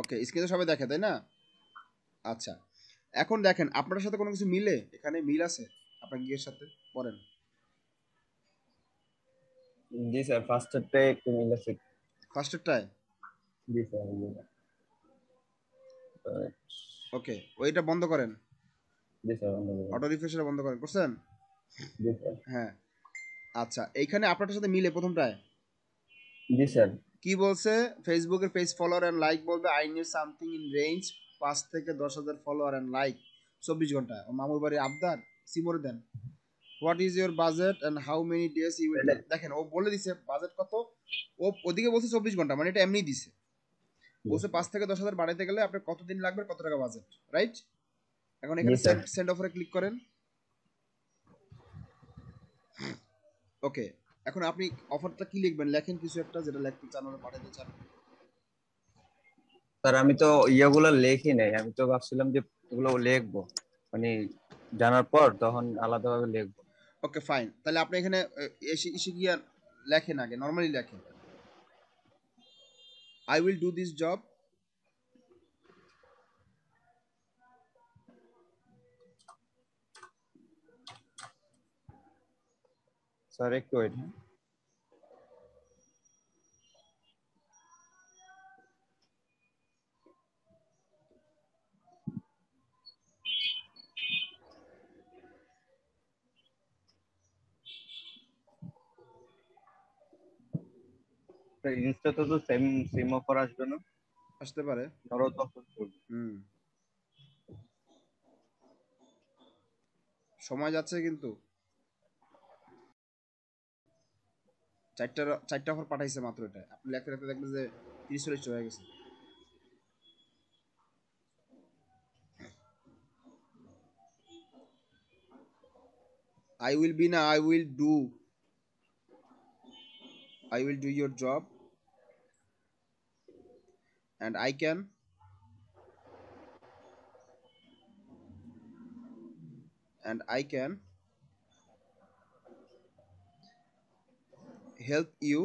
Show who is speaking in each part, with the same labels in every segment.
Speaker 1: ওকে, স্ক্রিনে সবাই দেখে তাই না? আচ্ছা, এখন দেখেন আপনার সাথে কোনো কিছু মিলে, এখানে মিল আছে আপনার গিয়ের সাথে? পড়েন।
Speaker 2: জি স্যার, ফার্স্টেরটাই একটু মিল আছে।
Speaker 1: ফার্স্টেরটায়?
Speaker 2: জি স্যার।
Speaker 1: ওকে, ওইটা বন্ধ করেন,
Speaker 2: জি স্যার।
Speaker 1: অটো রিফ্রেশটা বন্ধ করেন। করছেন?
Speaker 2: জি স্যার।
Speaker 1: হ্যাঁ। আচ্ছা, এইখানে আপনারটার সাথে মিলে প্রথমটায়
Speaker 2: জি স্যার।
Speaker 1: কি বলছে? ফেসবুকের পেজ ফলোয়ার এন্ড লাইক বলবে I need something in range 5 থেকে 10,000 ফলোয়ার এন্ড লাইক 24 ঘন্টায়। ও মামুর বাড়ি আবদার, সিমরে দেন। What is your budget and how many days you will take? দেখেন ও বলে দিছে বাজেট কত, ও ওদিকে বলছে 24 ঘন্টা, মানে এটা এমনিই দিছে। বলছে 5 থেকে 10,000 বাড়াইতে গেলে আপনার কতদিন লাগবে, কত টাকা বাজেট, রাইট? এখন
Speaker 2: জি
Speaker 1: এখানে
Speaker 2: স্যার।
Speaker 1: সেন্ড সেন্ড অফারে ক্লিক করেন। ওকে, এখন আপনি অফারটা কি লিখবেন, লেখেন কিছু একটা যেটা লিখতে চান ওরা পাঠাতে চান।
Speaker 2: স্যার আমি তো ইয়েগুলো লেখি নাই, আমি তো ভাবছিলাম যে এগুলো লিখবো, মানে জানার পর তখন আলাদাভাবে লিখবো।
Speaker 1: ওকে ফাইন, তাহলে আপনি এখানে এসে এসে গিয়ে লেখেন, আগে নর্মালি লেখেন I will do this job.
Speaker 2: Sir একটু ওয়েট। ইনস্টা তো সেম সেম অফার আসবে না?
Speaker 1: আসতে পারে।
Speaker 2: ধরো তখন
Speaker 1: হুম, সময় যাচ্ছে কিন্তু, চারটা চারটা অফার পাঠাইছে মাত্র, এটা আপনি লেখতে লেখতে দেখবেন যে 30-40 হয়ে গেছে। আই উইল বি না, I will do your job and I can help you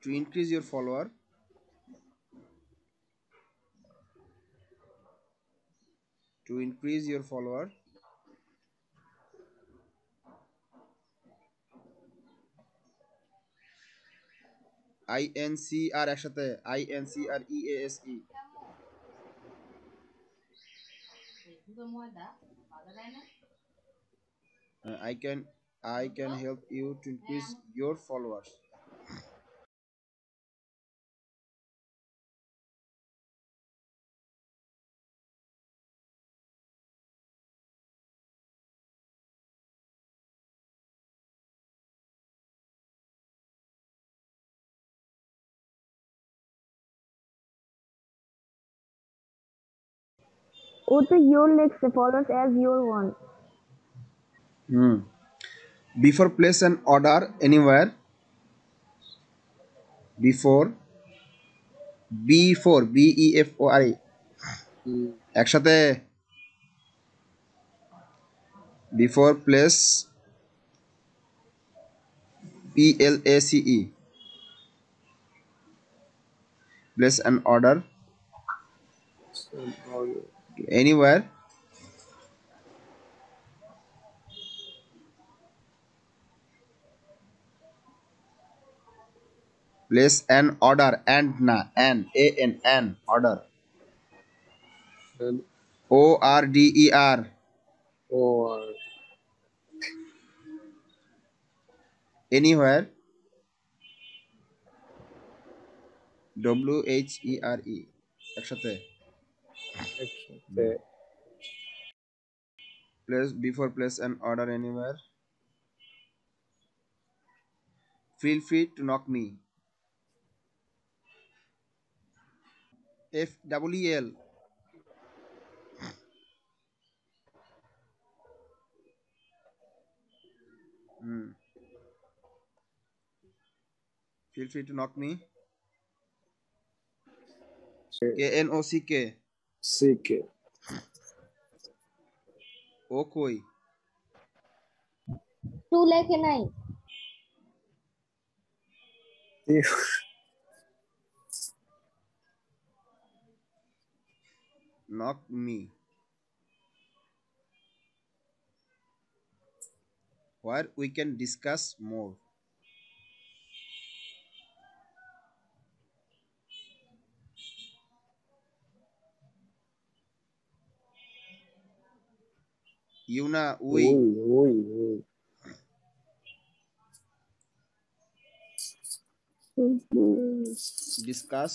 Speaker 1: to increase your follower INCR একসাথে INCREASE I can help you to increase your followers.
Speaker 3: Also, your likes followers as your one.
Speaker 1: Before place an order anywhere, before BEFORE একসাথে before place PLACE place an order anywhere, place an order and na an order ORDER
Speaker 4: or
Speaker 1: anywhere WHERE একসাথে place before place an order anywhere, feel free to knock me FEEL feel free to knock me KNOCK
Speaker 4: CK.
Speaker 1: ও কই
Speaker 3: 2 লেখে নাই।
Speaker 1: knock me, where we can discuss more. Yuna, we
Speaker 4: Oi.
Speaker 1: discuss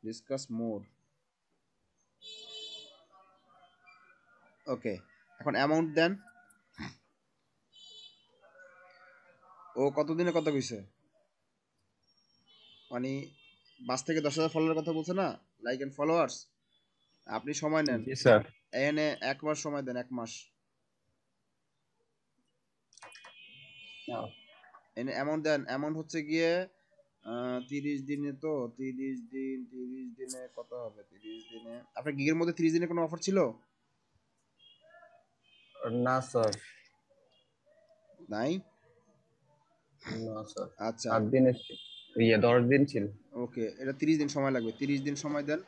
Speaker 4: Yes.
Speaker 1: more. ওকে, এখন amount দেন। ও কতদিনে কত কইছে? মানে 5 থেকে 10,000 follower কথা বলছে না, লাইক এন্ড ফলোয়ার্স। আপনি সময় নেন,
Speaker 2: জি স্যার।
Speaker 1: এখানে 1 মাস সময় দেন, 1 মাস। এনে অ্যামাউন্ট দেন, অ্যামাউন্ট হচ্ছে গিয়ে 30 দিনে, তো 30 দিনে কত হবে? 30 দিনে আপনার গিগের মধ্যে 30 দিনে কোনো অফার ছিল?
Speaker 2: না স্যার,
Speaker 1: নাই।
Speaker 2: না স্যার,
Speaker 1: আচ্ছা
Speaker 2: 8 দিনের 10 দিন ছিল।
Speaker 1: ওকে, এটা 30 দিন সময় লাগবে। 30 দিন সময় দেন।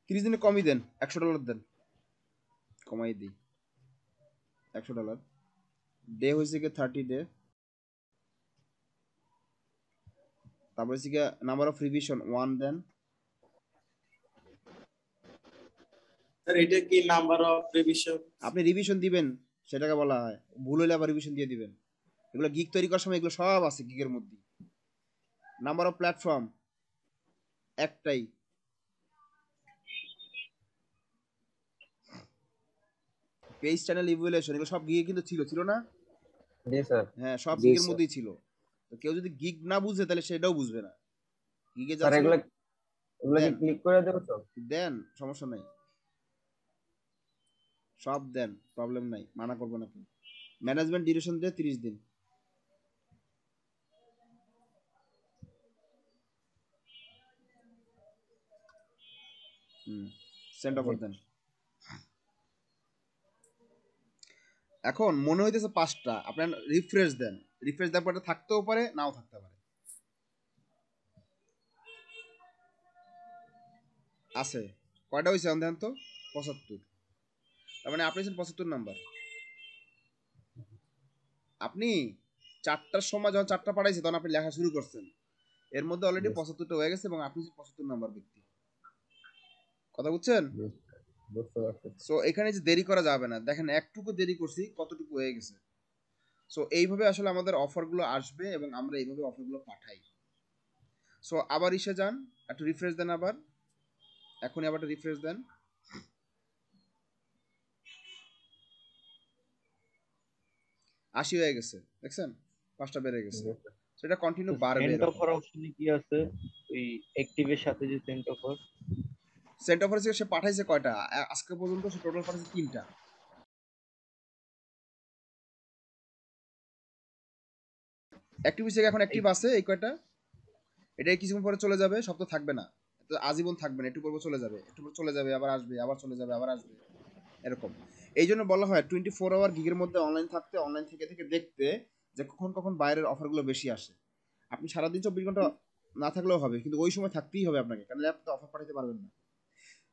Speaker 1: 30 দিনে কমই দেন, $100 দেন, কমাই দিই। $100 ডে হয়েছে কি 30 ডে। তারপর হচ্ছে কি নাম্বার অফ রিভিশন 1 দেন।
Speaker 5: স্যার এটা কি নাম্বার অফ রিভিশন?
Speaker 1: আপনি রিভিশন দিবেন সেটাকে বলা হয়, ভুল হলে আবার রিভিশন দিয়ে দিবেন। এগুলো গিগ তৈরি করার সময় এগুলো সব আছে গিগের মধ্যে। নাম্বার অফ প্ল্যাটফর্ম একটাই। পেজ চ্যানেল ইভ্যালুয়েশন এগুলো সব গিগে কিন্তু ছিল না?
Speaker 2: জি স্যার।
Speaker 1: হ্যাঁ, সব
Speaker 4: জি
Speaker 1: গিগের
Speaker 4: স্যার।
Speaker 1: মধ্যেই ছিল। তো কেউ যদি গিগ না বুঝে তাহলে সেটাও বুঝবে না। গিগে যা
Speaker 2: স্যার
Speaker 1: ছিল
Speaker 2: এগুলো এগুলো কি
Speaker 1: দেন,
Speaker 2: ক্লিক করে দেবো তো?
Speaker 1: দেন, সমস্যা নাই, সব দেন, প্রবলেম নাই, মানা করবো না কেউ। ম্যানেজমেন্ট ডিউরেশন দিয়ে 30 দিন। সেন্ড অফার দেন। এখন মনে হইতেছে 5টা, আপনার রিফ্রেশ দেন। রিফ্রেশ দেওয়ার পরে থাকতেও পারে, নাও থাকতে পারে। আছে কয়টা হয়েছে দেন তো? 75। তার মানে আপনি 75 নাম্বার। আপনি 4টার সময় যখন 4টা পাঠাইছে তখন আপনি লেখা শুরু করছেন, এর মধ্যে অলরেডি
Speaker 2: Yes.
Speaker 1: 75টা হয়ে গেছে এবং আপনি 75 নাম্বার ব্যক্তি। কথা বুঝছেন?
Speaker 2: Yes, বুঝতে পারছি।
Speaker 1: সো এখানে যে দেরি করা যাবে না, দেখেন একটুকু দেরি করছি, কতটুকু হয়ে গেছে। সো এইভাবে আসলে আমাদের অফারগুলো আসবে এবং আমরা এইভাবে অফারগুলো পাঠাই। সো আবার ইসে যান, একটু রিফ্রেশ দেন, আবার এখনই আবার রিফ্রেশ দেন। 80 হয়ে গেছে, দেখছেন? 5টা বেড়ে গেছে।
Speaker 2: Yes, sir.
Speaker 1: সেটা কন্টিনিউ বাড়বে
Speaker 6: সেন্ট
Speaker 1: এরকম।
Speaker 6: অফার অপশনে কি আছে? ওই অ্যাক্টিভের সাথে যে সেন্ট অফার।
Speaker 1: সেন্ট অফার সে পাঠাইছে কয়টা আজকে পর্যন্ত? সে টোটাল পাঠাইছে 3টা। অ্যাক্টিভ থেকে এখন অ্যাক্টিভ আছে এই কয়টা। এটা কিছুক্ষণ পরে চলে যাবে, সব তো থাকবে না, তো আজীবন থাকবে না, একটু পরে চলে যাবে, একটু পরে চলে যাবে, আবার আসবে, আবার চলে যাবে, আবার আসবে, এরকম। এই জন্য বলা হয় 24 আওয়ার গিগের মধ্যে অনলাইন থাকতে, অনলাইন থেকে থেকে দেখতে যে কখন কখন বাইরের অফারগুলো বেশি আসে। আপনি সারাদিন 24 ঘন্টা না থাকলেও হবে, কিন্তু ওই সময় থাকতেই হবে আপনাকে, কারণ আপনি অফার পাঠাতে পারবেন না।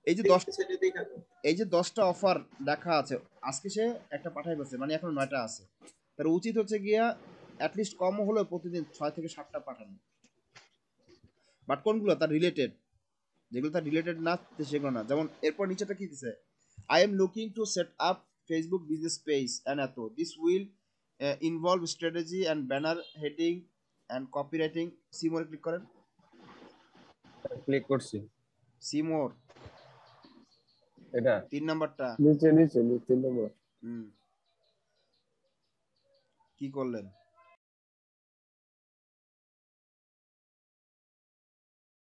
Speaker 1: এই যে 10
Speaker 5: সেটা দেখা যাবে।
Speaker 1: এই যে 10টা অফার দেখা আছে, আজকে সে একটা পাঠাই বলছে, মানে এখন 9টা আছে। তার উচিত হচ্ছে গিয়া অ্যাটলিস্ট কম হলেও প্রতিদিন 6 থেকে 7টা পাঠানো। বাট কোনগুলো তার রিলেটেড, যেগুলো তার রিলেটেড না সেগুলো না। যেমন এরপর নিচেটা কি দিছে, I am looking to set up Facebook business page and এত this will involve strategy and banner heading and copywriting. সিমোরে ক্লিক করেন।
Speaker 2: ক্লিক করছি।
Speaker 1: সিমোর
Speaker 2: এটা
Speaker 1: 3 নাম্বারটা।
Speaker 4: নিচে 3 নম্বর।
Speaker 1: হুম, কি করলেন?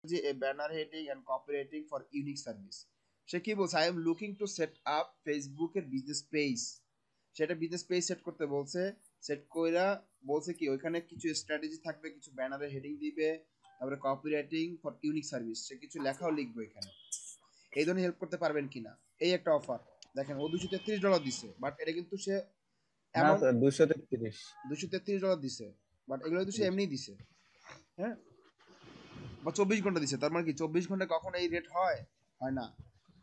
Speaker 1: যে a banner heading and copywriting for unique service। সে কি বলছে, I am looking to set up ফেসবুকের বিজনেস পেজ। সেটা বিজনেস পেজ সেট করতে বলছে। সেট কইরা বলছে কি ওইখানে কিছু স্ট্র্যাটেজি থাকবে, কিছু ব্যানারে হেডিং দিবে, তারপরে কপিরাইটিং ফর ইউনিক সার্ভিস, সে কিছু লেখাও লিখবে এখানে। এই ধরনের হেল্প করতে পারবেন কিনা, এই একটা অফার। দেখেন ও $233 দিছে, বাট এটা কিন্তু সে
Speaker 2: না
Speaker 1: অ্যামাউন্ট
Speaker 2: স্যার 233।
Speaker 1: $233 দিছে, বাট এগুলো তো সে এমনিই দিছে। হ্যাঁ, বা 24 ঘন্টা দিছে, তার মানে কি 24 ঘন্টা কখন এই রেট হয়? হয় না।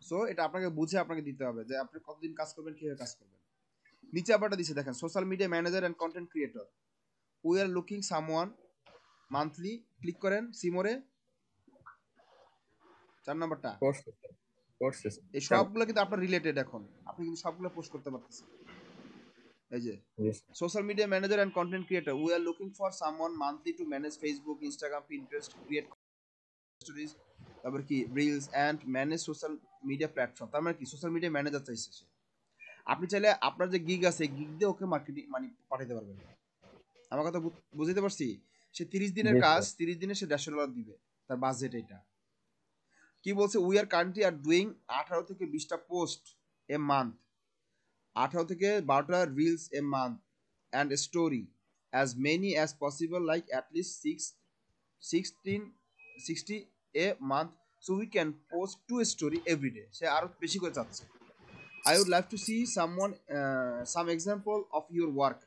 Speaker 1: সো এটা আপনাকে বুঝে আপনাকে দিতে হবে যে আপনি কতদিন কাজ করবেন, কিভাবে কাজ করবেন। নিচে আবারটা দিছে দেখেন, social media manager and content creator, we are looking someone monthly. Click করেন সিমোরে, 4 নাম্বারটা।
Speaker 2: করছে স্যার, করছে
Speaker 1: এই
Speaker 2: স্যার।
Speaker 1: সবগুলো কিন্তু আপনার রিলেটেড, এখন আপনি কিন্তু সবগুলো পোস্ট করতে পারতেছেন। এই যে
Speaker 2: Yes, sir.
Speaker 1: Social media manager and content creator, we are looking for someone monthly to manage Facebook, Instagram, Pinterest, create stories, তারপর কি reels and manage social media platform. তার মানে কি সোশ্যাল মিডিয়া ম্যানেজার চাইছে সে। আপনি চাইলে আপনার যে গিগ আছে গিগ দিয়ে ওকে মার্কেটিং মানে পাঠাতে পারবেন। আমার কথা বুঝতে পারছি? সে 30 দিনের
Speaker 2: Yes,
Speaker 1: কাজ,
Speaker 2: sir.
Speaker 1: 30 দিনে সে $150 দিবে, তার বাজেট এটা। কি বলছে, we are currently are doing 18 থেকে 20টা পোস্ট এ মান্থ, 18 থেকে 12টা reels a month and story as many as possible, like at least 60 a month, so we can post 2 story every day. সে আরো বেশি করে চাচ্ছে। I would like to see some example of your work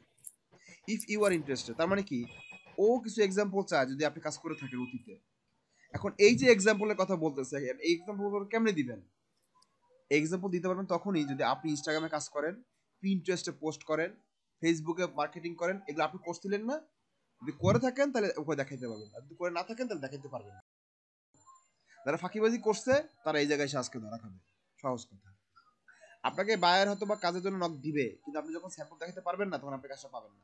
Speaker 1: if you are interested। তার মানে কি, ও কিছু example চায় যদি আপনি কাজ করে থাকেন অতীতে। এখন এই যে এক্সাম্পলের কথা বলতেছে, এই এক্সাম্পল কেমনে দিবেন? এক্সাম্পল দিতে পারবেন তখনই যদি আপনি ইনস্টাগ্রামে কাজ করেন, পিন্টারেস্টে পোস্ট করেন, ফেসবুকে মার্কেটিং করেন। এগুলো আপনি করছিলেন না? যদি করে থাকেন তাহলে ওকে দেখাইতে পারবেন, আর যদি করে না থাকেন তাহলে দেখাইতে পারবেন না। যারা ফাঁকিবাজি করছে তারা এই জায়গায় এসে আজকে ধরা খাবে। সহজ কথা। আপনাকে বায়ার হয়তো বা কাজের জন্য নক দিবে, কিন্তু আপনি যখন স্যাম্পল দেখাতে পারবেন না তখন আপনি কাজটা পাবেন না।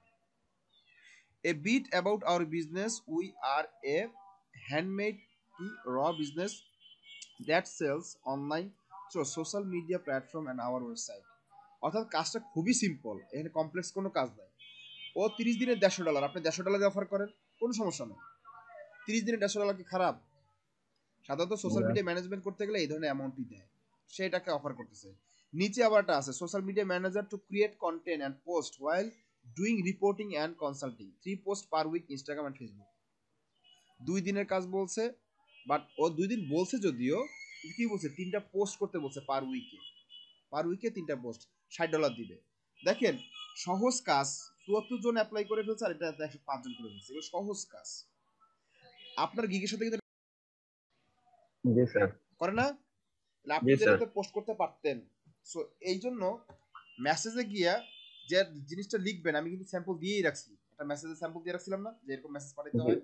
Speaker 1: A bit about our business, we are a handmade raw business that sells online through social media platform and our website। অর্থাৎ কাজটা খুবই সিম্পল, এখানে কমপ্লেক্স কোনো কাজ নাই। ও 30 দিনে $150, আপনি $150 অফার করেন, কোনো সমস্যা নেই। 30 দিনে $150 কি খারাপ? সাধারণত সোশ্যাল
Speaker 2: না।
Speaker 1: মিডিয়া ম্যানেজমেন্ট করতে গেলে এই ধরনের অ্যামাউন্টই দেয়, সেটাকে অফার করতেছে। নিচে আবারটা আছে, social media manager to create content and post while doing reporting and consulting, 3 post per week, Instagram and Facebook. 2 দিনের কাজ বলছে, বাট ও 2 দিন বলছে যদিও, কি বলছে 3টা পোস্ট করতে বলছে পার উইকে। পার উইকে 3টা পোস্ট, $60 দিবে। দেখেন সহজ কাজ, 74 জন অ্যাপ্লাই করে ফেলছে, আর এটা 105 জন করে ফেলছে। এগুলো সহজ কাজ। আপনার গিগের সাথে কিন্তু
Speaker 2: জি স্যার।
Speaker 1: করে না? তাহলে আপনি
Speaker 2: জি
Speaker 1: যদি
Speaker 2: স্যার।
Speaker 1: এটাতে পোস্ট করতে পারতেন। সো এই জন্য মেসেজে গিয়া যে জিনিসটা লিখবেন, আমি কিন্তু স্যাম্পল দিয়েই রাখছি, একটা মেসেজে স্যাম্পল দিয়ে রাখছিলাম না যে এরকম মেসেজ পাঠাতে
Speaker 2: জি
Speaker 1: হয়?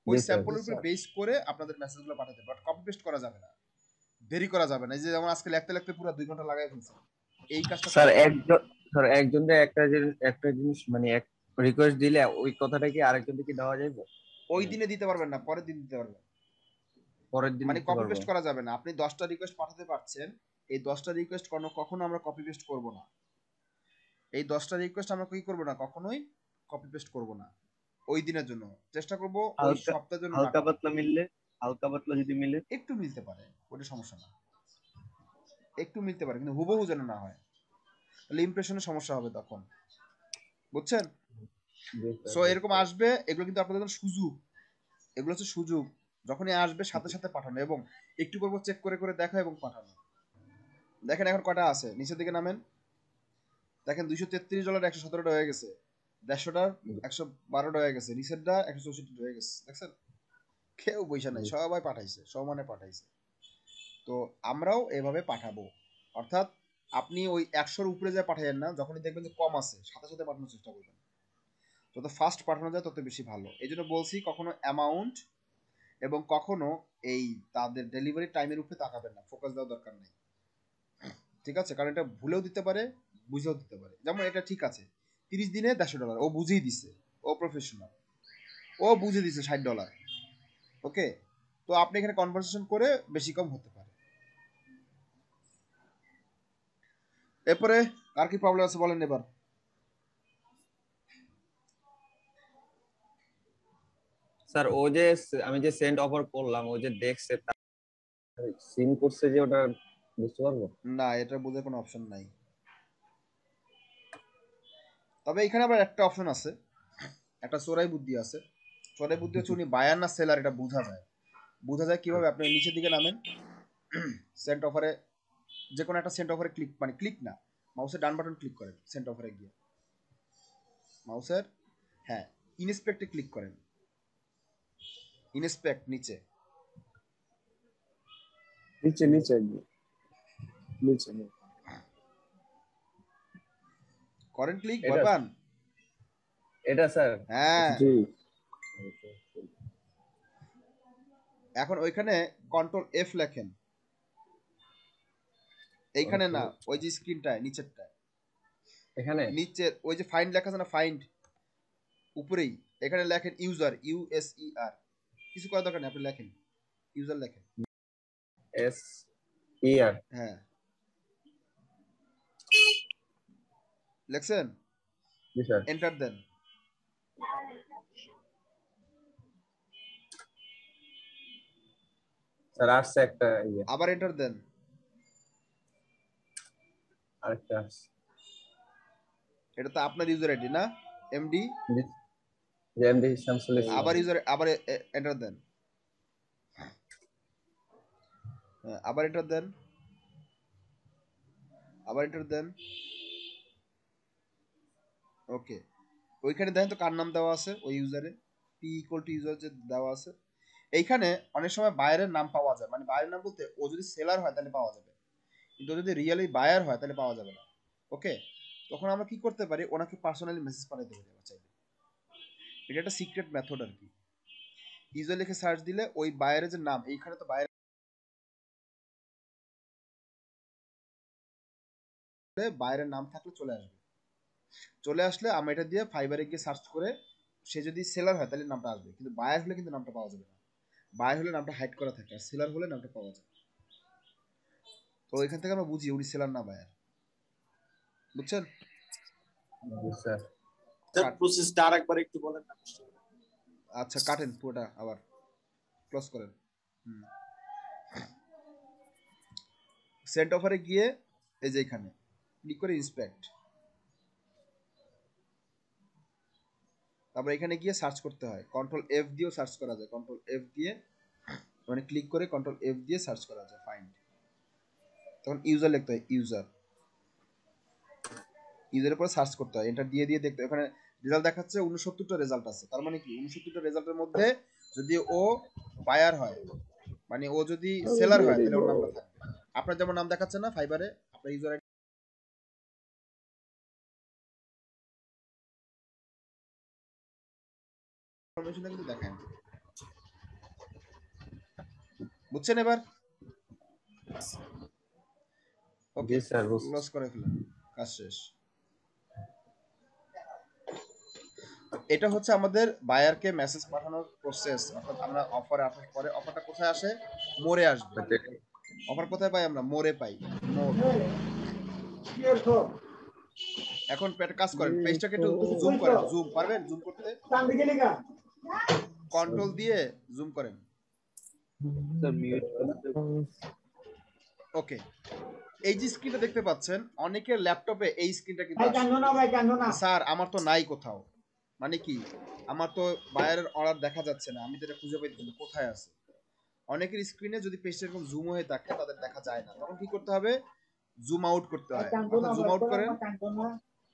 Speaker 1: ওই
Speaker 2: জি স্যার।
Speaker 1: স্যাম্পলের উপর বেস করে আপনাদের মেসেজগুলো পাঠাতে, বাট কপি পেস্ট করা যাবে না, দেরি করা যাবে না। এই যে যেমন আজকে লিখতে লিখতে পুরো 2 ঘন্টা লাগাই ফেলছে, এই কাজটা
Speaker 2: স্যার
Speaker 1: করা যাবে না।
Speaker 2: একজন, স্যার একজনকে একটা জিনিস মানে এক রিকোয়েস্ট দিলে ওই কথাটা কি আরেকজনকে কি দেওয়া যাবে?
Speaker 1: ওই দিনে দিতে পারবেন না, পরের দিন দিতে পারবেন।
Speaker 2: পরের দিন
Speaker 1: মানে
Speaker 2: দিতে
Speaker 1: কপি
Speaker 2: পারবো?
Speaker 1: পেস্ট করা যাবে না। আপনি 10টা রিকোয়েস্ট পাঠাতে পারছেন, এই 10টা রিকোয়েস্ট কখনো আমরা কপি পেস্ট করব না। এই 10টা রিকোয়েস্ট আমরা কি করব না, কখনোই কপি পেস্ট করব না। ওই দিনের জন্য চেষ্টা করব, ওই
Speaker 2: হালকা
Speaker 1: সপ্তাহের জন্য না
Speaker 2: হালকা
Speaker 1: করা।
Speaker 2: পাতলা মিললে, হালকা পাতলা যদি মিলে।
Speaker 1: একটু মিলতে পারে, ওটা সমস্যা না, একটু মিলতে পারে, কিন্তু হুবহু যেন না হয়, তাহলে ইমপ্রেশনের সমস্যা হবে তখন। বুঝছেন?
Speaker 2: জি স্যার,
Speaker 1: সো
Speaker 2: জি
Speaker 1: এরকম
Speaker 2: স্যার।
Speaker 1: আসবে, এগুলো কিন্তু আপনাদের জন্য সুযোগ। এগুলো হচ্ছে সুযোগ, যখনই আসবে সাথে সাথে পাঠানো, এবং একটু পর চেক করে করে দেখা এবং পাঠানো। দেখেন এখন কটা আছে, নিচের দিকে নামেন, দেখেন $233 $117 হয়ে গেছে, 150টার $112 হয়ে গেছে, নিচেরটা 164 হয়ে গেছে। দেখছেন? কেউ পয়সা নাই, সবাই পাঠাইছে, সমানে পাঠাইছে। তো আমরাও এভাবে পাঠাবো। অর্থাৎ আপনি ওই 100-র উপরে যা পাঠাইয়েন না, যখনই দেখবেন যে কম আছে সাথে সাথে পাঠানোর চেষ্টা করবেন। যত ফাস্ট পাঠানো যায় তত বেশি ভালো। এই জন্য বলছি কখনো অ্যামাউন্ট এবং কখনো এই তাদের ডেলিভারি টাইমের উপরে তাকাবেন না, ফোকাস দেওয়ার দরকার নেই। ঠিক আছে? কারণ এটা ভুলেও দিতে পারে, বুঝেও দিতে পারে। যেমন এটা ঠিক আছে, 30 দিনে $150, ও বুঝেই দিছে, ও প্রফেশনাল, ও বুঝে দিছে $60। ওকে, তো আপনি এখানে কনভারসেশন করে বেশি কম হতে পারে। এরপরে আর কি প্রবলেম আছে বলেন এবার।
Speaker 2: স্যার ও যে আমি যে সেন্ড অফার করলাম, ও যে দেখছে সিন করছে যে, ওটা বুঝতে পারবো?
Speaker 1: না, এটা বোঝার কোনো অপশন নাই। তবে এখানে আবার একটা অপশন আছে, একটা চোরাই বুদ্ধি আছে। চোরাই বুদ্ধি হচ্ছে উনি বায়ার না সেলার এটা বোঝা যায়। বোঝা যায় কিভাবে? আপনি নিচের দিকে নামেন, সেন্ট অফারে যে কোনো একটা সেন্ট অফারে ক্লিক, মানে ক্লিক না, মাউসের ডান বাটন ক্লিক করেন সেন্ট অফারে গিয়ে, মাউসের, হ্যাঁ, ইনস্পেক্টে ক্লিক করেন, ইনস্পেক্ট নিচে,
Speaker 4: নিচে নিচে নিচে
Speaker 1: করেন ক্লিক,
Speaker 2: এটা
Speaker 1: ভয় পান?
Speaker 2: এটা স্যার।
Speaker 1: হ্যাঁ,
Speaker 4: জি
Speaker 1: এখন ওইখানে কন্ট্রোল এফ লেখেন, এইখানে না, ওই যে স্ক্রিনটায় নিচেরটায়,
Speaker 2: এখানে
Speaker 1: নিচে ওই যে ফাইন্ড লেখা আছে না, ফাইন্ড উপরেই, এখানে লেখেন ইউজার, ইউএসইআর, কিছু করার দরকার নেই, আপনি লেখেন ইউজার লেখেন,
Speaker 2: SER।
Speaker 1: হ্যাঁ লেখছেন,
Speaker 2: জি স্যার।
Speaker 1: এন্টার দেন,
Speaker 2: স্যার আসছে একটা ইয়ে,
Speaker 1: আবার এন্টার দেন,
Speaker 2: আরেকটা আসছে।
Speaker 1: এটা তো আপনার ইউজার আইডি না, এমডি,
Speaker 2: জি এমডি শামসুল ইসলাম।
Speaker 1: আবার ইউজার, আবার এন্টার দেন, হ্যাঁ, আবার এন্টার দেন, আবার এন্টার দেন, ওকে, ওইখানে দেখেন তো কার নাম দেওয়া আছে, ওই ইউজারে পি ইকুয়াল টু ইউজার যে দেওয়া আছে, এইখানে অনেক সময় বায়ারের নাম পাওয়া যায়, মানে বায়ারের নাম বলতে ও যদি সেলার হয় তাহলে পাওয়া যাবে, কিন্তু ও যদি রিয়েলি বায়ার হয় তাহলে পাওয়া যাবে না। ওকে, তখন আমরা কি করতে পারি, ওনাকে পার্সোনালি মেসেজ পাঠাতে পারি আমরা চাইলে, এটা একটা সিক্রেট মেথড আর কি। ইউজার লিখে সার্চ দিলে ওই বায়ারের যে নাম, এইখানে তো বায়ার বায়ারের নাম থাকলে চলে আসবে, চলে আসলে আমরা এটা দিয়ে ফাইবারে গিয়ে সার্চ করে, সে যদি সেলার হয় তাহলে নামটা আসবে, কিন্তু বায়ার হলে কিন্তু নামটা পাওয়া যাবে না, বায়ার হলে নামটা হাইড করা থাকে, আর সেলার হলে নামটা পাওয়া যায়। তো এখান থেকে আমরা বুঝি উনি সেলার না বায়ার, বুঝছেন?
Speaker 2: জি স্যার।
Speaker 5: স্যার প্রসেসটা আরেকবার একটু বলেন না।
Speaker 1: আচ্ছা কাটেন পুরোটা, আবার ক্লোজ করেন, সেন্ট অফারে গিয়ে এই যে এখানে ক্লিক করে ইন্সপেক্ট, তারপর এখানে গিয়ে সার্চ করতে হয়, কন্ট্রোল এফ দিয়েও সার্চ করা যায়, কন্ট্রোল এফ দিয়ে মানে ক্লিক করে কন্ট্রোল এফ দিয়ে সার্চ করা যায়, ফাইন্ড, তখন ইউজার লিখতে হয়, ইউজার, ইউজারের পরে সার্চ করতে হয়, এন্টার দিয়ে দিয়ে দেখতে, ওখানে রেজাল্ট দেখাচ্ছে 69টা রেজাল্ট আছে, তার মানে কি 69টা রেজাল্টের মধ্যে যদি ও বায়ার হয়, মানে ও যদি সেলার হয় তাহলে ওর নামটা থাকবে, আপনার যেমন নাম দেখাচ্ছে না ফাইবারে, আপনার ইউজার ইনফরমেশনটা কিন্তু দেখায় না, বুঝছেন এবার? ওকে
Speaker 2: জি স্যার বুঝছি।
Speaker 1: লস করে ফেলেন, কাজ শেষ। এটা হচ্ছে আমাদের বায়ারকে মেসেজ পাঠানোর প্রসেস, অর্থাৎ আমরা অফারে আসার পরে অফারটা কোথায় আসে, মোরে আসবে, অফার কোথায় পাই আমরা, মোরে পাই, মোর। এখন কাজ করেন, পেজটাকে একটু জুম করেন, জুম পারবেন জুম করতে, কন্ট্রোল দিয়ে জুম করেন,
Speaker 6: স্যার মিউট
Speaker 1: ওকে। এই যে স্ক্রিনটা দেখতে পাচ্ছেন, অনেকের ল্যাপটপে এই স্ক্রিনটা কিন্তু আসে, স্যার আমার তো নাই কোথাও, মানে কি আমার তো বায়ারের অর্ডার দেখা যাচ্ছে না, আমি তো এটা খুঁজে পাইতেছি না কোথায় আছে। অনেকের স্ক্রিনে যদি পেজটা এরকম জুম হয়ে থাকে তাদের দেখা যায় না, তখন কি করতে হবে, জুম আউট করতে হয়, অর্থাৎ জুম আউট করেন,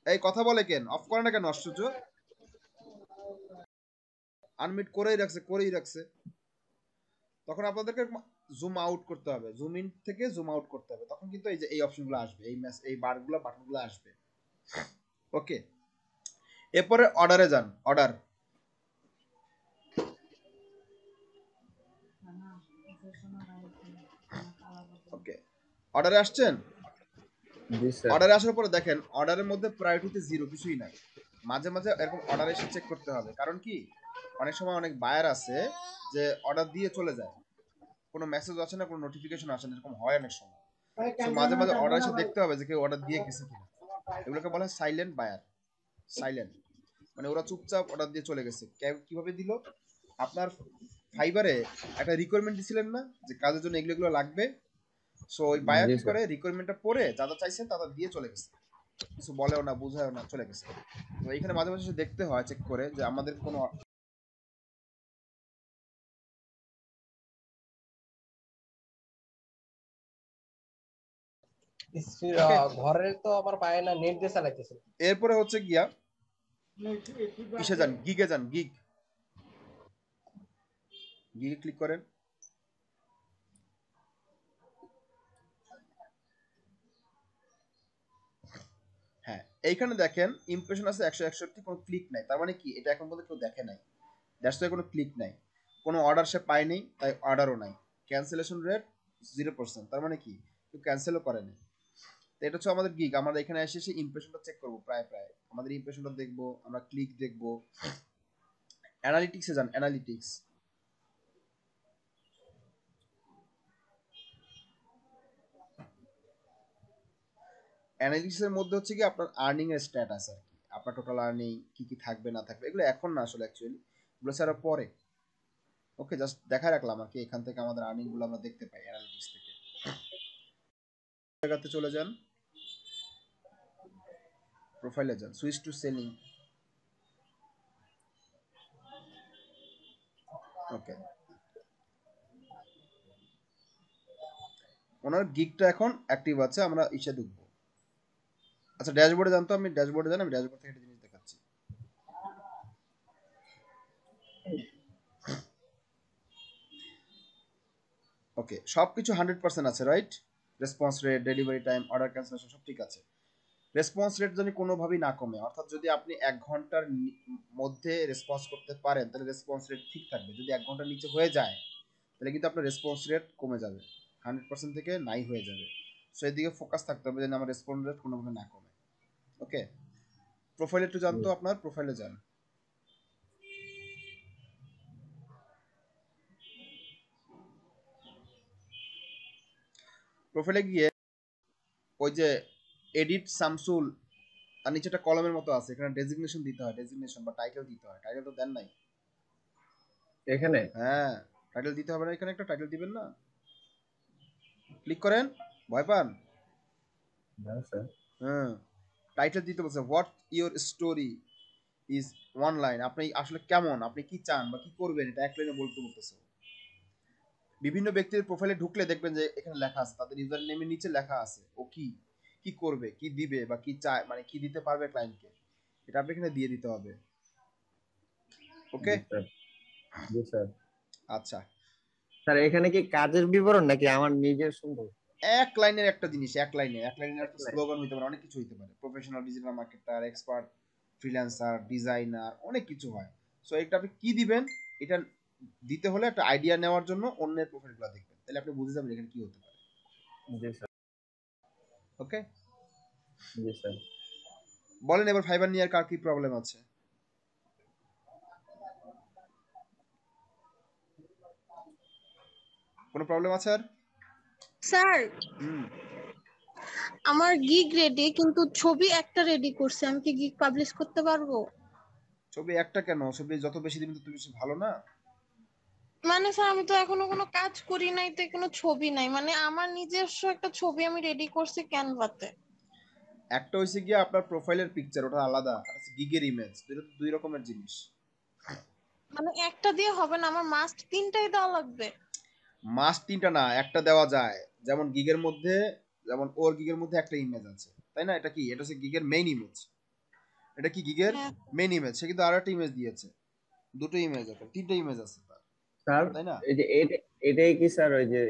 Speaker 1: এই কথা বলে কেন, অফ করে না কেন, আশ্চর্য, আনমিট করেই রাখছে, করেই রাখছে, তখন আপনাদেরকে জুম আউট করতে হবে, জুম ইন থেকে জুম আউট করতে হবে, তখন কিন্তু এই যে এই অপশনগুলো আসবে, এই বারগুলো বাটনগুলো আসবে। ওকে, এরপরে অর্ডারে যান, অর্ডার, ওকে, অর্ডারে আসছেন,
Speaker 2: জি স্যার।
Speaker 1: অর্ডারে আসার পরে দেখেন অর্ডারের মধ্যে প্রায়োরিটিতে জিরো, কিছুই নাই, মাঝে মাঝে এরকম অর্ডার এসে চেক করতে হবে, কারণ কি অনেক সময় অনেক বায়ার আছে যে অর্ডার দিয়ে চলে যায়, কোনো মেসেজ আসে না, কোনো নোটিফিকেশন আসে না, এরকম হয় অনেক সময়, তো মাঝে মাঝে অর্ডার এসে দেখতে হবে যে কেউ অর্ডার দিয়ে গেছে কিনা, এগুলোকে বলা হয় সাইলেন্ট বায়ার, সাইলেন্ট মানে ওরা চুপচাপ অর্ডার দিয়ে চলে গেছে। কিভাবে দিল, আপনার ফাইবারে একটা রিকোয়ারমেন্ট দিছিলেন না যে কাজের জন্য এগুলো এগুলো লাগবে, সো ওই বায়ার কি করে রিকোয়ারমেন্টটা পড়ে যা যা চাইছেন তা দিয়ে চলে গেছে, কিছু বলেও না বুঝায়ও না, চলে গেছে। তো এইখানে মাঝে মাঝে দেখতে হয় চেক করে যে আমাদের কোনো
Speaker 7: ঘরের তো আবার পায় না, নেট দিয়ে চালাইতেছে।
Speaker 1: এরপরে হচ্ছে গিয়া কিসে যান, গিগে যান, গিগে ক্লিক করেন। হ্যাঁ, এইখানে দেখেন ইমপ্রেশন আছে 161, কোনো ক্লিক নাই, তার মানে কি এটা এখন পর্যন্ত কেউ দেখে নাই, দ্যাটস ওয়াই কোনো ক্লিক নাই, কোনো অর্ডার সে পায়নি, তাই অর্ডারও নাই। ক্যান্সেলেশন রেট 0%, তার মানে কি কেউ ক্যান্সেলও করেনি। তো এটা হচ্ছে আমাদের গিগ। আমরা এখানে এসে এসে ইমপ্রেশনটা চেক করবো, প্রায় আমাদের ইমপ্রেশনটা দেখবো, আমরা ক্লিক দেখবো। অ্যানালিটিক্সে যান, অ্যানালিটিক্সের মধ্যে হচ্ছে কি আপনার আর্নিং এর স্ট্যাটাস আর কি, আপনার টোটাল আর্নিং কি কি থাকবে না থাকবে, এগুলো এখন না আসলে অ্যাকচুয়ালি, এগুলো ছাড়া পরে। ওকে, জাস্ট দেখা রাখলাম আর কি, এখান থেকে আমাদের আর্নিং গুলো আমরা দেখতে পাই অ্যানালিটিক্স থেকে। জায়গাতে চলে যান, প্রোফাইলে যান, সুইচ টু সেলিং। ওকে, ওনার গিগটা এখন অ্যাক্টিভ আছে, আমরা ইসে ঢুকবো। আচ্ছা, ড্যাশবোর্ডে জানতো, আমি ড্যাশবোর্ডে যান, আমি ড্যাশবোর্ড থেকে একটা জিনিস দেখাচ্ছি। ওকে, সবকিছু 100% আছে, right? Response rate, delivery time, order cancellation সব ঠিক আছে। রেসপন্স রেট যদি কোনোভাবেই না কমে, অর্থাৎ যদি আপনি 1 ঘন্টার মধ্যে রেসপন্স করতে পারেন তাহলে রেসপন্স রেট ঠিক থাকবে। যদি 1 ঘন্টার নিচে হয়ে যায় তাহলে কিন্তু আপনার রেসপন্স রেট কমে যাবে, 100% থেকে নাই হয়ে যাবে। সো এদিকে ফোকাস থাকতে হবে যেন আমার রেসপন্স রেট কোনোভাবে না কমে। ওকে, প্রোফাইলে একটু জানতো, আপনার প্রোফাইলে যান। প্রোফাইলে গিয়ে ওই যে এডিট শামসুল, তার নিচে একটা কলমের মতো আছে, এখানে ডেজিগনেশন দিতে হয়, ডেজিগনেশন বা টাইটেল দিতে হয়। টাইটেল তো দেন নাই
Speaker 2: এখানে।
Speaker 1: হ্যাঁ, টাইটেল দিতে হবে না, এখানে একটা টাইটেল দিবেন না? ক্লিক করেন, ভয় পান? হ্যাঁ, টাইটেল দিতে বলছে what your story is, one line. আপনি আসলে কেমন, আপনি কি চান বা কি করবেন, এটা এক লাইনে বলতে বলতেছে। বিভিন্ন ব্যক্তির প্রোফাইলে ঢুকলে দেখবেন যে এখানে লেখা আছে, তাদের ইউজার নেমের নিচে লেখা আছে ও কি কি করবে, কি দিবে বা কি চায়, মানে কি দিতে পারবে ক্লায়েন্টকে, এটা আপনি এখানে দিয়ে দিতে হবে। ওকে,
Speaker 2: জি স্যার।
Speaker 1: আচ্ছা,
Speaker 2: স্যার এখানে কি কাজের বিবরণ নাকি আমার নিজের সুন্দর?
Speaker 1: এক লাইনের একটা জিনিস, এক লাইনের একটা স্লোগান হইতে পারে, অনেক কিছু হইতে পারে। Professional digital marketer, expert, freelancer, designer, অনেক কিছু হয়। সো এটা আপনি কি দিবেন, এটা দিতে হলে একটা আইডিয়া নেওয়ার জন্য অন্যের প্রোফাইলগুলো দেখবেন, তাহলে আপনি বুঝে যাবেন এখানে কি হতে পারে।
Speaker 2: জি স্যার।
Speaker 1: ওকে,
Speaker 2: জি স্যার।
Speaker 1: বলেন এবার ফাইবার নিয়ে আর কার কি প্রবলেম আছে? কোনো প্রবলেম আছে আর?
Speaker 7: স্যার
Speaker 1: হুম,
Speaker 7: আমার গিগ রেডি, কিন্তু ছবি একটা রেডি করছে, আমি কি গিগ পাবলিশ করতে পারবো?
Speaker 1: ছবি একটা কেন, ছবি যত বেশি দিবেন তত বেশি ভালো না?
Speaker 7: মানে স্যার আমি তো এখনো কোনো কাজ করি নাই, তো কোনো ছবি নাই, মানে আমার নিজস্ব একটা ছবি আমি রেডি করছি ক্যানভাতে।
Speaker 1: একটা হইছে গিয়ে আপনার প্রোফাইলের পিকচার, ওটা আলাদা, আর গিগের ইমেজ, দুটো তো দুই রকমের জিনিস।
Speaker 7: মানে একটা দিয়ে হবে না, আমার মাস্ট তিনটাই দেওয়া লাগবে।
Speaker 1: মাস তিনটা না, একটা দেওয়া যায়। যেমন গিগের মধ্যে, যেমন ওর গিগের মধ্যে একটা ইমেজ আছে, তাই না? এটা কি, এটা হচ্ছে গিগের মেইন ইমেজ, এটা কি গিগের
Speaker 7: হ্যাঁ
Speaker 1: মেইন ইমেজ। সে কিন্তু আরো একটা ইমেজ দিয়েছে, দুটো ইমেজ আছে, তিনটা ইমেজ আছে তার,
Speaker 2: স্যার
Speaker 1: তাই না?
Speaker 2: এই যে এটাই কি স্যার ওই যে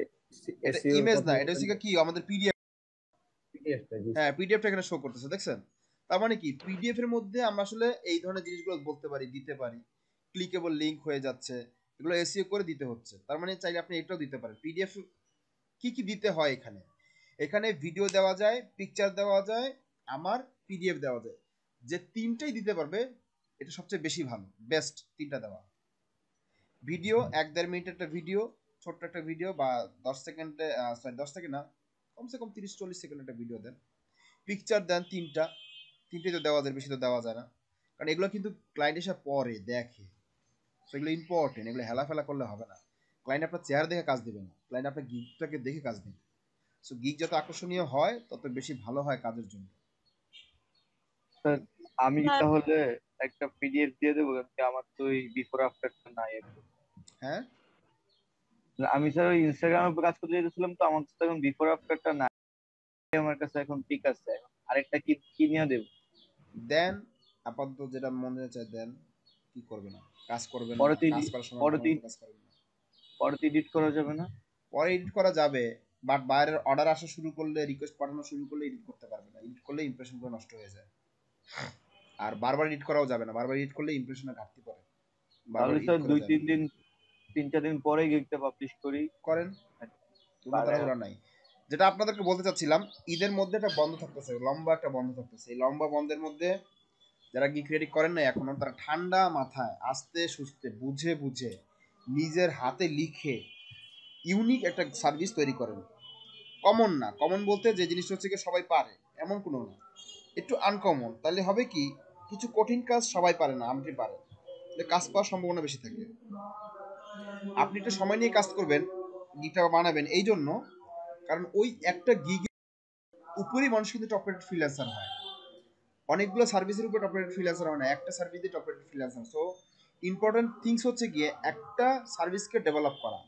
Speaker 1: এটা
Speaker 2: এসইও এর
Speaker 1: ইমেজ
Speaker 2: কথা
Speaker 1: না, এটা
Speaker 2: বলছেন?
Speaker 1: হচ্ছে কি আমাদের পিডিএফ।
Speaker 2: পিডিএফটা? জি
Speaker 1: হ্যাঁ,
Speaker 2: স্যার।
Speaker 1: পিডিএফটা এখানে শো করতেছে, দেখছেন? তার মানে কি পিডিএফ এর মধ্যে আমরা আসলে এই ধরনের জিনিসগুলো বলতে পারি, দিতে পারি। ক্লিকেবল লিংক হয়ে যাচ্ছে, এগুলো এসইও করে দিতে হচ্ছে। তার মানে চাইলে আপনি এটাও দিতে পারেন। পিডিএফ কি কি দিতে হয় এখানে, এখানে ভিডিও দেওয়া যায়, পিকচার দেওয়া যায়, আমার পিডিএফ দেওয়া যায়। যে তিনটাই দিতে পারবে এটা সবচেয়ে বেশি ভালো, বেস্ট তিনটা দেওয়া। ভিডিও 1-1.5 মিনিটের একটা ভিডিও, ছোট্ট একটা ভিডিও, বা 10 সেকেন্ডে, সরি 10 সেকেন্ড না, কমসে কম 30-40 সেকেন্ড একটা ভিডিও দেন। পিকচার দেন তিনটেই তো দেওয়া যায়, বেশি তো দেওয়া যায় না, কারণ এগুলো কিন্তু ক্লায়েন্ট এসে পরে দেখে। সেগুলো ইম্পর্টেন্ট, এগুলো হেলাফেলা করলে হবে না। ক্লায়েন্ট আপনার চেহারা দেখে কাজ দিবে না, ক্লায়েন্ট আপনার গিগটাকে দেখে কাজ দিবে। সো গিগ যত আকর্ষণীয় হয় তত বেশি ভালো হয় কাজের জন্য।
Speaker 6: স্যার আমি
Speaker 7: স্যার
Speaker 6: তাহলে একটা পিডিএফ দিয়ে দেবো, কারণ কি আমার তো ওই বিফোর আফটারটা নাই এখন।
Speaker 1: হ্যাঁ,
Speaker 6: আমি স্যার ওই ইনস্টাগ্রামে কাজ করতে যেতেছিলাম, তো আমার তো এখন বিফোর আফটারটা নাই আমার কাছে, এখন পিক আছে। এখন আরেকটা কি কি নিয়ে দেবো?
Speaker 1: দেন আপাতত যেটা মনে চায় দেন, কি করবে না, কাজ করবেন না,
Speaker 6: পরে তো
Speaker 1: কাজ করার সময়
Speaker 6: পরে
Speaker 1: ভালো
Speaker 6: তো
Speaker 1: মতো কাজ করবেন না।
Speaker 6: পরে তো এডিট করা যাবে না।
Speaker 1: পরে এডিট করা যাবে, বাট বাইরের অর্ডার আসা শুরু করলে, রিকোয়েস্ট পাঠানো শুরু করলে এডিট করতে পারবে না। এডিট করলে ইমপ্রেশনগুলো নষ্ট হয়ে যায়। আর বারবার এডিট করাও যাবে না, বারবার এডিট করলে ইমপ্রেশনের ঘাটতি পড়ে। বারবার
Speaker 6: তাহলে
Speaker 1: এডিট
Speaker 6: স্যার
Speaker 1: করা যাবে না।
Speaker 6: 3-4 দিন পরে গিগটা পাবলিশ করি।
Speaker 1: করেন, কোনো তাড়াহুড়া নাই। যেটা আপনাদেরকে বলতে চাচ্ছিলাম, ঈদের মধ্যে একটা বন্ধ থাকতেছে, লম্বা একটা বন্ধ থাকতেছে। এই লম্বা বন্ধের মধ্যে যারা গিগ রেডি করেন না এখনো, তারা ঠান্ডা মাথায় আস্তে সুস্তে বুঝে বুঝে নিজের হাতে লিখে ইউনিক একটা সার্ভিস তৈরি করেন। কমন না, কমন বলতে যে জিনিসটা হচ্ছে কি সবাই পারে এমন কোনো না, একটু আনকমন। তাহলে হবে কি, কিছু কঠিন কাজ সবাই পারে না, আপনি পারেন, তাহলে কাজ পাওয়ার সম্ভাবনা বেশি থাকে। আপনি একটু সময় নিয়ে কাজ করবেন, গিগটা বানাবেন এই জন্য, কারণ ওই একটা গিগ উপরই মানুষ কিন্তু টপ রেটেড ফ্রিল্যান্সার হয়। অনেকগুলো সার্ভিসের উপর টপ রেটেড ফ্রিল্যান্সার হয় না, একটা সার্ভিস দিয়ে top rated freelancer. So important things হচ্ছে গিয়ে একটা সার্ভিসকে ডেভেলপ করা।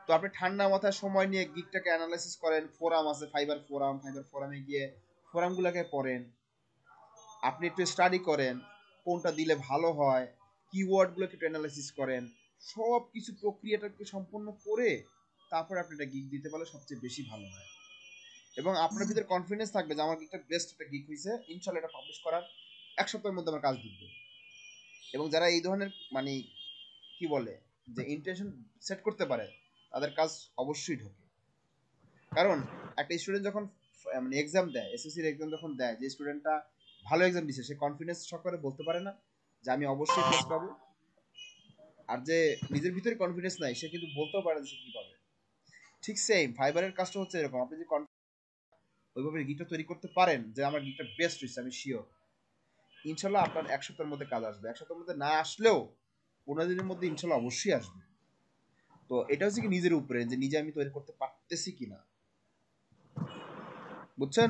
Speaker 1: তো আপনি ঠান্ডা মাথায় সময় নিয়ে গিগটাকে অ্যানালাইসিস করেন, ফোরাম আছে, ফাইবার ফোরামে গিয়ে ফোরামগুলোকে পড়েন, আপনি একটু স্টাডি করেন কোনটা দিলে ভালো হয়, কিওয়ার্ডগুলোকে একটু অ্যানালাইসিস করেন, সব কিছু প্রক্রিয়াটাকে সম্পন্ন করে তারপরে আপনি এটা গিগ দিতে পারলে সবচেয়ে বেশি ভালো হয়। এবং আপনার ভিতরে কনফিডেন্স থাকবে যে আমার গিগটা বেস্ট একটা গিগ হয়েছে, ইনশাল্লাহ এটা পাবলিশ করার 1 সপ্তাহের মধ্যে আমার কাজ ঢুকবে। এবং যারা এই ধরনের মানে কি বলে যে ইন্টেনশন সেট করতে পারে, তাদের কাজ অবশ্যই ঢোকে। কারণ একটা স্টুডেন্ট যখন মানে এক্সাম দেয়, এসএসসির এক্সাম যখন দেয়, যে স্টুডেন্টটা ভালো এক্সাম দিচ্ছে সে কনফিডেন্স সহকারে বলতে পারে না যে আমি অবশ্যই প্লেস পাবো। আর যে নিজের ভিতরে কনফিডেন্স নাই সে কিন্তু বলতেও পারে যে সে কি পাবে। ঠিক সেম ফাইবারের কাজটা হচ্ছে এরকম, আপনি যে ওইভাবে গিকটা তৈরি করতে পারেন যে আমার গিকটা বেস্ট হয়েছে, আমি শিওর ইনশাল্লাহ আপনার 1 সপ্তাহের মধ্যে কাজ আসবে। 1 সপ্তাহের মধ্যে না আসলেও 15 দিনের মধ্যে ইনশাল্লাহ অবশ্যই আসবে। তো এটা হচ্ছে কি নিজের উপরে, যে নিজে আমি তৈরি করতে পারতেছি কিনা, বুঝছেন?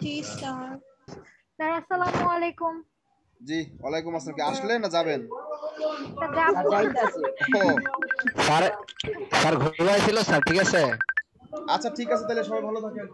Speaker 7: জি স্যার।
Speaker 3: স্যার আসসালামু আলাইকুম।
Speaker 1: জি ওয়ালাইকুম আসসালাম। কি আসলে না যাবেন?
Speaker 3: স্যার যাবো।
Speaker 1: ও
Speaker 8: স্যার স্যার ঘুরে ছিল স্যার, ঠিক আছে।
Speaker 1: আচ্ছা ঠিক আছে, তাহলে সবাই ভালো থাকেন।